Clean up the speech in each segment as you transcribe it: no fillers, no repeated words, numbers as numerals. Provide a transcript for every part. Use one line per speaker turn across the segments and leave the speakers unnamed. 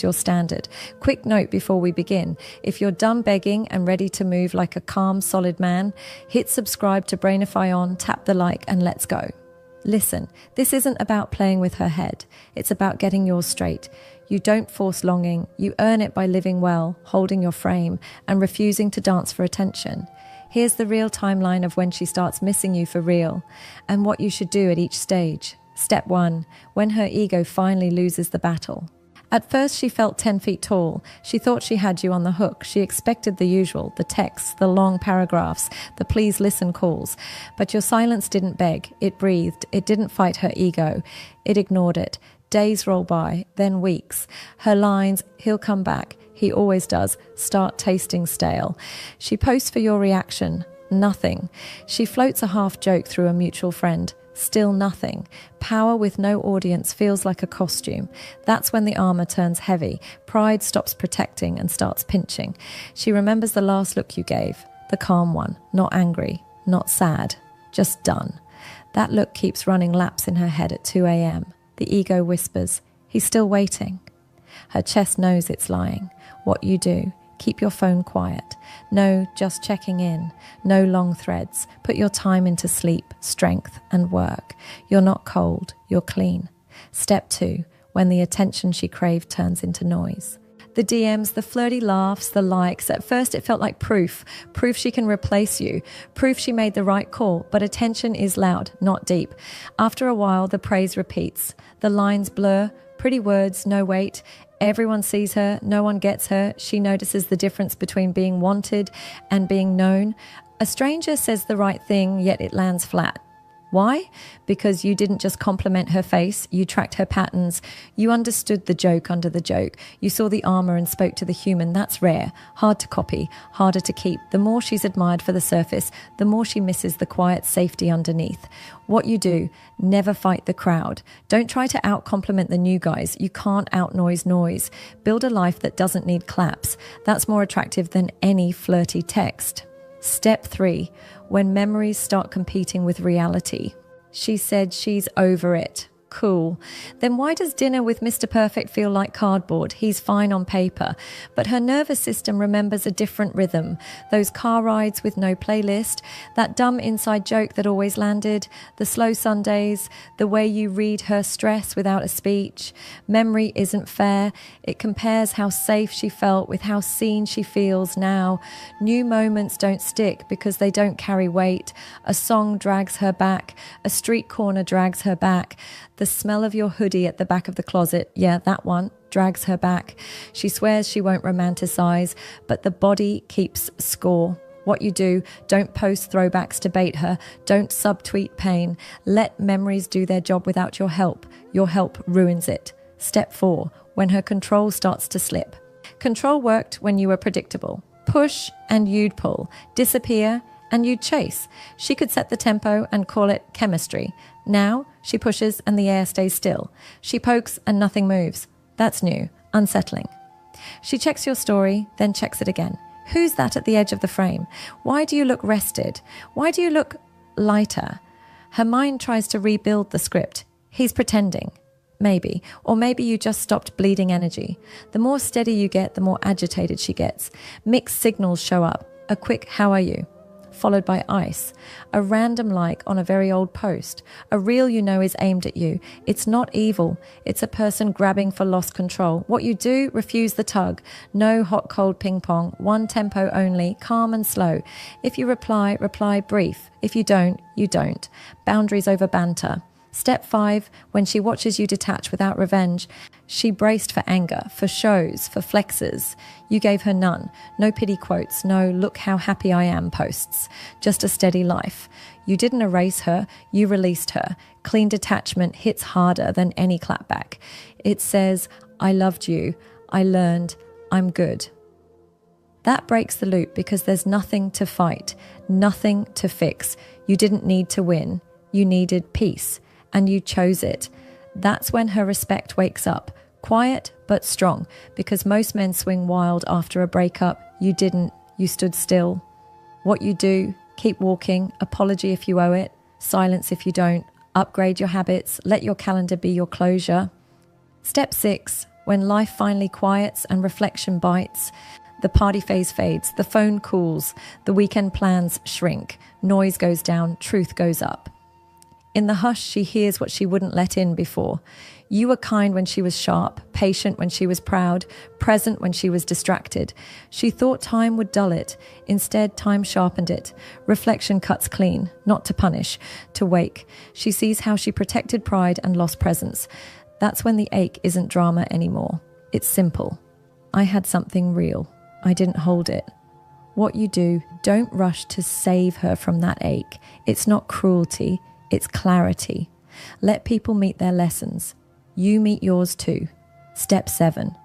your standard. Quick note before we begin. If you're done begging and ready to move like a calm, solid man, hit subscribe to Brainify on, tap the like, and let's go. Listen, this isn't about playing with her head. It's about getting yours straight. You don't force longing. You earn it by living well, holding your frame, and refusing to dance for attention. Here's the real timeline of when she starts missing you for real, and what you should do at each stage. Step 1, when her ego finally loses the battle. At first she felt 10 feet tall. She thought she had you on the hook. She expected the usual, the texts, the long paragraphs, the please listen calls. But your silence didn't beg. It breathed. It didn't fight her ego. It ignored it. Days roll by, then weeks. Her lines, he'll come back. He always does. Start tasting stale. She posts for your reaction. Nothing. She floats a half joke through a mutual friend. Still nothing. Power with no audience feels like a costume. That's when the armor turns heavy. Pride stops protecting and starts pinching. She remembers the last look you gave. The calm one. Not angry. Not sad. Just done. That look keeps running laps in her head at 2 a.m. The ego whispers, he's still waiting. Her chest knows it's lying. What you do, keep your phone quiet. No, just checking in. No long threads. Put your time into sleep, strength, and work. You're not cold, you're clean. Step 2, when the attention she craved turns into noise. The DMs, the flirty laughs, the likes. At first it felt like proof she can replace you, proof she made the right call, but attention is loud, not deep. After a while, the praise repeats. The lines blur, pretty words, no weight. Everyone sees her, no one gets her. She notices the difference between being wanted and being known. A stranger says the right thing, yet it lands flat. Why? Because you didn't just compliment her face, you tracked her patterns. You understood the joke under the joke. You saw the armor and spoke to the human. That's rare, hard to copy, harder to keep. The more she's admired for the surface, the more she misses the quiet safety underneath. What you do, never fight the crowd. Don't try to out-compliment the new guys. You can't out-noise noise. Build a life that doesn't need claps. That's more attractive than any flirty text. Step 3, when memories start competing with reality. She said she's over it. Cool. Then why does dinner with Mr. Perfect feel like cardboard? He's fine on paper, but her nervous system remembers a different rhythm. Those car rides with no playlist, that dumb inside joke that always landed, the slow Sundays, the way you read her stress without a speech. Memory isn't fair. It compares how safe she felt with how seen she feels now. New moments don't stick because they don't carry weight. A song drags her back. A street corner drags her back. The smell of your hoodie at the back of the closet, yeah, that one, drags her back. She swears she won't romanticize, but the body keeps score. What you do, don't post throwbacks to bait her. Don't subtweet pain. Let memories do their job without your help. Your help ruins it. Step 4, when her control starts to slip. Control worked when you were predictable. Push and you'd pull. Disappear and you'd chase. She could set the tempo and call it chemistry. Now, she pushes and the air stays still. She pokes and nothing moves. That's new, unsettling. She checks your story, then checks it again. Who's that at the edge of the frame? Why do you look rested? Why do you look lighter? Her mind tries to rebuild the script. He's pretending. Maybe. Or maybe you just stopped bleeding energy. The more steady you get, the more agitated she gets. Mixed signals show up. A quick, how are you? Followed by ice, a random like on a very old post. A reel you know is aimed at you. It's not evil. It's a person grabbing for lost control. What you do, refuse the tug. No hot cold ping pong. One tempo only, calm and slow. If you reply, reply brief. If you don't, you don't. Boundaries over banter. Step 5, when she watches you detach without revenge. She braced for anger, for shows, for flexes. You gave her none. No pity quotes, no look how happy I am posts. Just a steady life. You didn't erase her, you released her. Clean detachment hits harder than any clapback. It says, I loved you, I learned, I'm good. That breaks the loop because there's nothing to fight, nothing to fix. You didn't need to win, you needed peace. And you chose it. That's when her respect wakes up. Quiet, but strong. Because most men swing wild after a breakup. You didn't. You stood still. What you do, keep walking. Apology if you owe it. Silence if you don't. Upgrade your habits. Let your calendar be your closure. Step 6. When life finally quiets and reflection bites, the party phase fades, the phone cools, the weekend plans shrink, noise goes down, truth goes up. In the hush, she hears what she wouldn't let in before. You were kind when she was sharp, patient when she was proud, present when she was distracted. She thought time would dull it. Instead, time sharpened it. Reflection cuts clean, not to punish, to wake. She sees how she protected pride and lost presence. That's when the ache isn't drama anymore. It's simple. I had something real. I didn't hold it. What you do, don't rush to save her from that ache. It's not cruelty. It's clarity. Let people meet their lessons. You meet yours too. Step 7.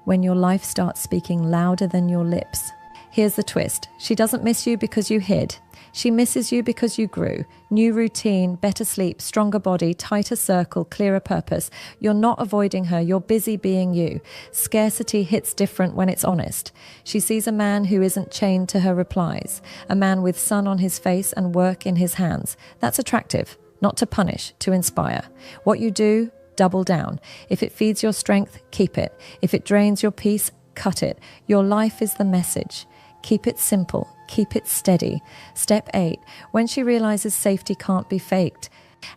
When your life starts speaking louder than your lips. Here's the twist. She doesn't miss you because you hid. She misses you because you grew. New routine, better sleep, stronger body, tighter circle, clearer purpose. You're not avoiding her. You're busy being you. Scarcity hits different when it's honest. She sees a man who isn't chained to her replies. A man with sun on his face and work in his hands. That's attractive. Not to punish, to inspire. What you do, double down. If it feeds your strength, keep it. If it drains your peace, cut it. Your life is the message. Keep it simple. Keep it steady. Step 8. When she realizes safety can't be faked.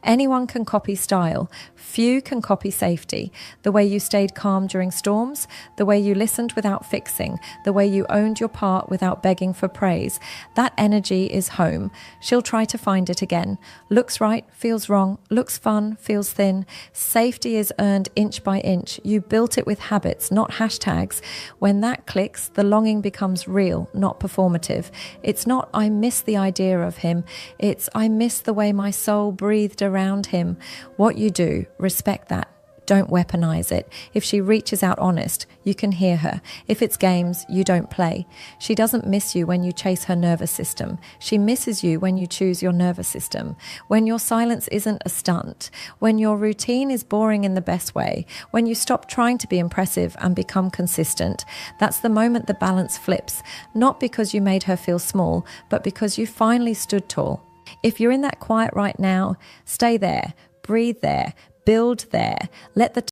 Anyone can copy style. Few can copy safety. The way you stayed calm during storms, the way you listened without fixing, the way you owned your part without begging for praise. That energy is home. She'll try to find it again. Looks right, feels wrong. Looks fun, feels thin. Safety is earned inch by inch. You built it with habits, not hashtags. When that clicks, the longing becomes real, not performative. It's not, I miss the idea of him. It's, I miss the way my soul breathed around him. What you do, respect that. Don't weaponize it. If she reaches out honest, you can hear her. If it's games, you don't play. She doesn't miss you when you chase her nervous system. She misses you when you choose your nervous system. When your silence isn't a stunt. When your routine is boring in the best way. When you stop trying to be impressive and become consistent. That's the moment the balance flips. Not because you made her feel small, but because you finally stood tall. If you're in that quiet right now, stay there, breathe there, build there, let the